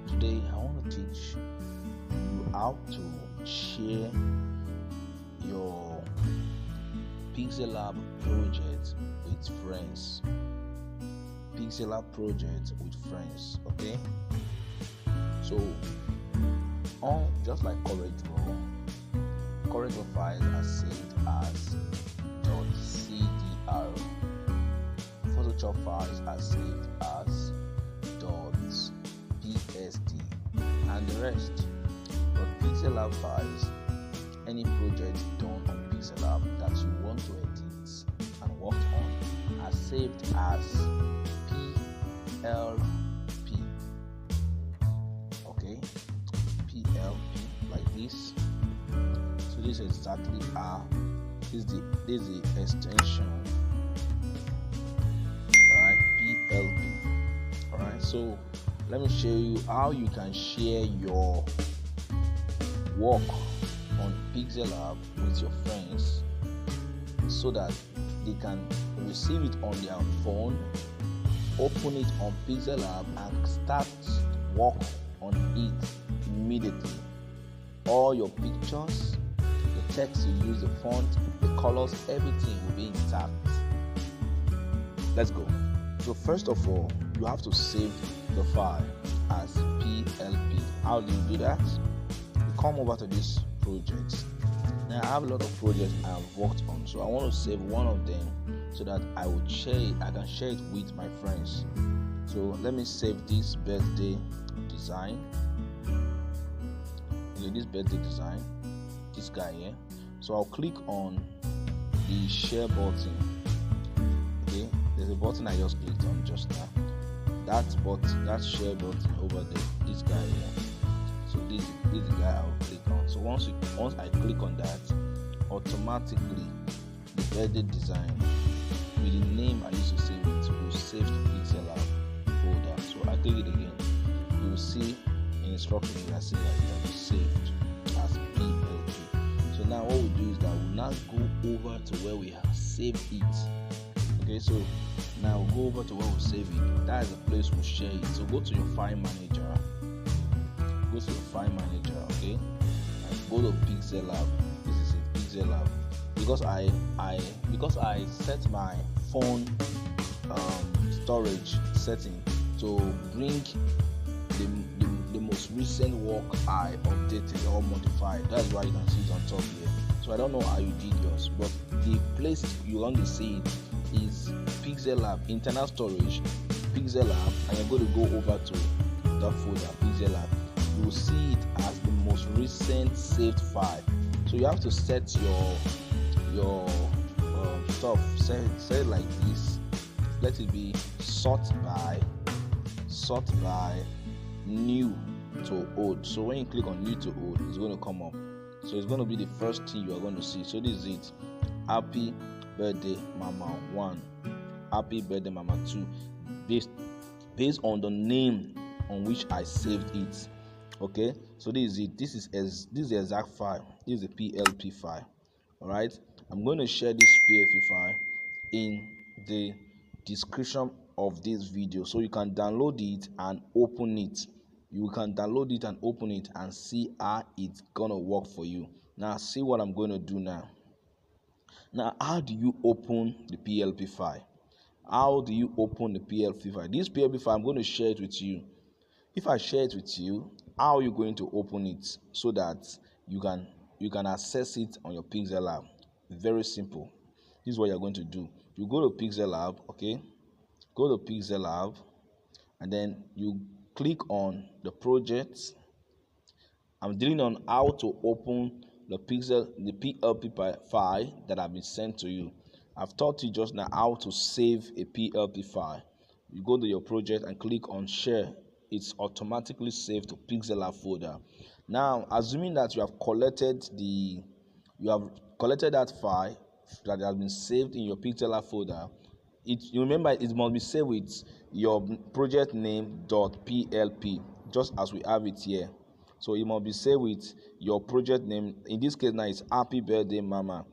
Today I want to teach you how to share your Pixellab project with friends. Pixellab project with friends, okay? So, just like CorelDRAW files are saved as .cdr. Photoshop files are saved as .psd, and the rest. But Pixellab files, any project done on Pixellab that you want to edit and work on, are saved as PLP. Okay, PLP, like this. So this is exactly how this is the extension. Alright, PLP. Alright, so let me show you how you can share your work on Pixellab with your friends so that they can receive it on their phone, open it on Pixellab, and start work on it immediately. All your pictures, the text you use, the font, the colors, everything will be intact. Let's go. So first of all, you have to save the file as PLP. How do you do that? You come over to this project. Now I have a lot of projects I have worked on, so I want to save one of them so that I can share it with my friends. So let me save this birthday design. Okay, this birthday design, this guy here. So I'll click on the share button. Okay, there's a button I just clicked on just now. That share button over there, this guy here. So this is the guy I'll click on. So once I click on that, automatically the birthday design with the name I used to save it will save to Pixellab folder. So I click it again. You will see in instruction that says that it's saved as PLP. So now what we'll do is that we'll now go over to where we have saved it. Okay, so now we'll go over to where we save it. That is the place we'll share it. So go to your file manager. Go to your file manager, okay, and go to Pixellab. This is it, Pixellab. Because I set my phone storage setting to bring the most recent work I updated or modified. That's why you can see it on top here. So I don't know how you did yours, but the place you want to see it is Pixellab, internal storage, Pixellab, and you're going to go over to that folder, Pixellab. You will see it as the most recent saved file. So you have to set your stuff, set it like this. Let it be sort by new to old. So when you click on new to old, it's going to come up. So it's going to be the first thing you are going to see. So this is it. Happy birthday mama 1, happy birthday mama 2, based on the name on which I saved it. Okay, so this is it. This is the exact file. This is the PLP file. All right, I'm going to share this PLP file in the description of this video so you can download it and open it. You can download it and open it and see how it's gonna work for you. Now see what I'm going to do now. Now, how do you open the PLP file? How do you open the PLP file? This PLP file, I'm going to share it with you. If I share it with you, how are you going to open it so that you can access it on your Pixellab? Very simple. This is what you're going to do. You go to Pixellab, okay? Go to Pixellab, and then you click on the project. I'm dealing on how to open the PLP file that have been sent to you. I've taught you just now how to save a PLP file. You go to your project and click on share. It's automatically saved to Pixellab folder. Now, assuming that you have collected that file that has been saved in your Pixellab folder, you remember it must be saved with your project name .plp, just as we have it here. So it must be saved with your project name. In this case now it's happy birthday mama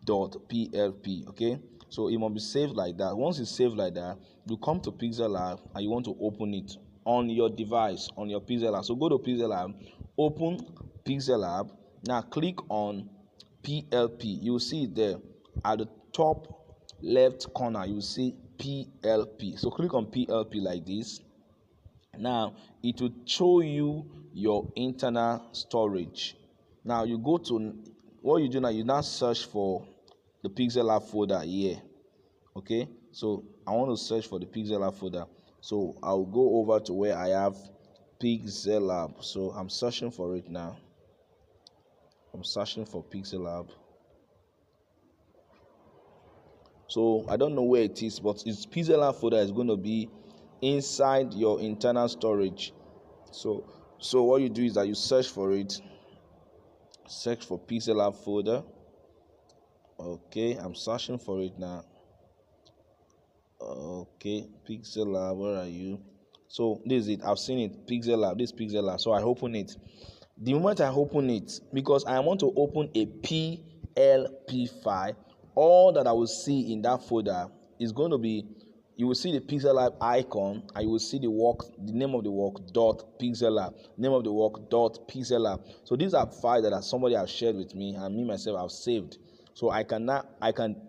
.plp. Okay, so it must be saved like that. Once it's saved like that, you come to Pixellab and you want to open it. on your device, on your Pixellab. So go to Pixellab, open Pixellab. Now click on PLP. You will see it there at the top left corner. You will see PLP. So click on PLP like this. Now it will show you your internal storage. Now you go to, what you do now, you now search for the Pixellab folder here. Okay, so I want to search for the Pixellab folder. So I'll go over to where I have Pixellab. So I'm searching for it now. I'm searching for Pixellab. So I don't know where it is, but its Pixellab folder is going to be inside your internal storage. So what you do is that you search for it. Search for Pixellab folder. Okay, I'm searching for it now. Okay, Pixellab, where are you? So this is it. I've seen it. Pixellab. This Pixellab. So I open it. The moment I open it, because I want to open a PLP file, all that I will see in that folder is going to be, you will see the Pixellab icon, and you will see the name of the work dot Pixellab, name of the work dot Pixellab. So these are files that somebody has shared with me, and me myself have saved. So I can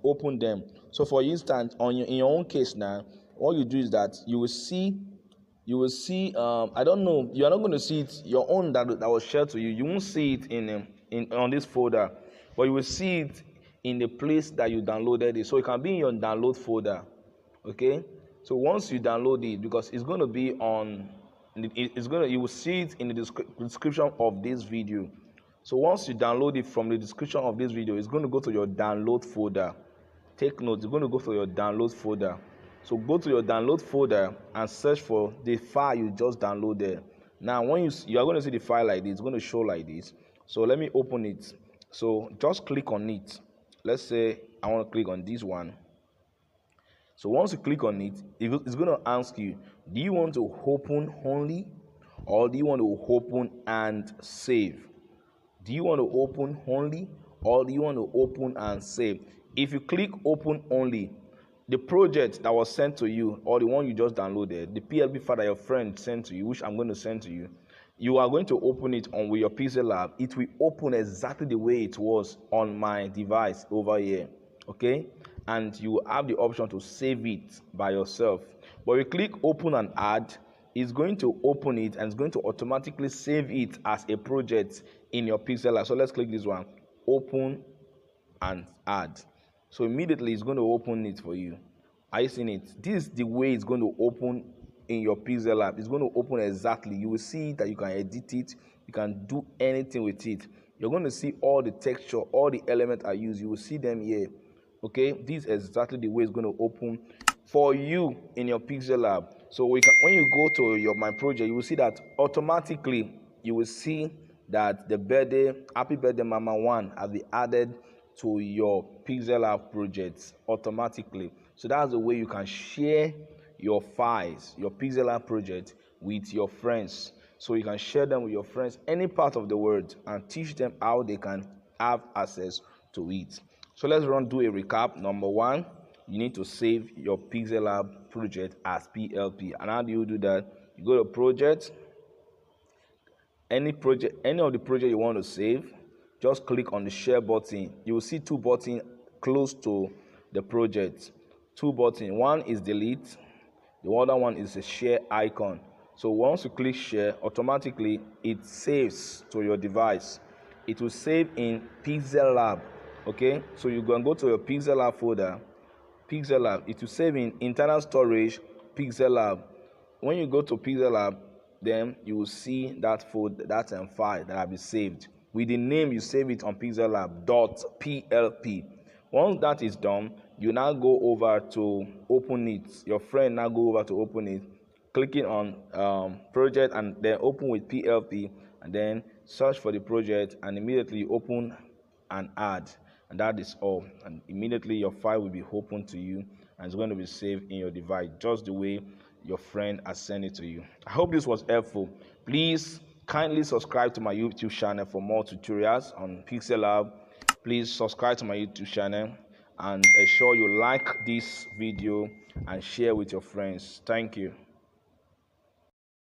open them. So for instance, in your own case now, what you do is that you will see I don't know, you are not going to see it your own that was shared to you. You won't see it in on this folder, but you will see it in the place that you downloaded it. So it can be in your download folder. Okay, so once you download it, because it's going to be on, you will see it in the description of this video. So once you download it from the description of this video, it's going to go to your download folder. Take note, it's going to go to your download folder. So go to your download folder and search for the file you just downloaded. Now when you are going to see the file like this, it's going to show like this. So let me open it. So just click on it. Let's say I want to click on this one. So once you click on it, it's going to ask you, do you want to open only, or do you want to open and save? Do you want to open only, or do you want to open and save? If you click open only, the project that was sent to you, or the one you just downloaded, the PLP file that your friend sent to you, which I'm going to send to you, you are going to open it on with your Pixellab. It will open exactly the way it was on my device over here. Okay, and you have the option to save it by yourself. But you click open and add, it's going to open it and it's going to automatically save it as a project in your Pixellab. So let's click this one, open and add. So immediately it's going to open it for you. Are you seeing it? This is the way it's going to open in your Pixellab. It's going to open exactly. You will see that you can edit it. You can do anything with it. You're going to see all the texture, all the elements I use. You will see them here. Okay, this is exactly the way it's going to open for you in your Pixellab. So when you go to your My Project, you will see that automatically you will see that the birthday, Happy Birthday Mama 1 has been added to your Pixellab projects automatically. So that's the way you can share your files, your Pixellab project with your friends. So you can share them with your friends any part of the world and teach them how they can have access to it. So let's do a recap. Number one, you need to save your Pixellab project as PLP. And how do you do that? You go to project, any of the project you want to save, just click on the share button. You will see two buttons close to the project. Two buttons. One is delete. The other one is a share icon. So once you click share, automatically it saves to your device. It will save in Pixellab. Okay, so you can go to your Pixellab folder. Pixellab, it will save in internal storage, Pixellab. When you go to Pixellab, then you will see that folder, that file that have been saved. With the name, you save it on Pixellab.plp. Once that is done, you now go over to open it. Your friend now go over to open it, clicking on project and then open with PLP, and then search for the project and immediately open and add. And that is all. And immediately your file will be open to you and it's going to be saved in your device just the way your friend has sent it to you. I hope this was helpful. Please kindly subscribe to my YouTube channel for more tutorials on Pixellab. Please subscribe to my YouTube channel and ensure you like this video and share with your friends. Thank you.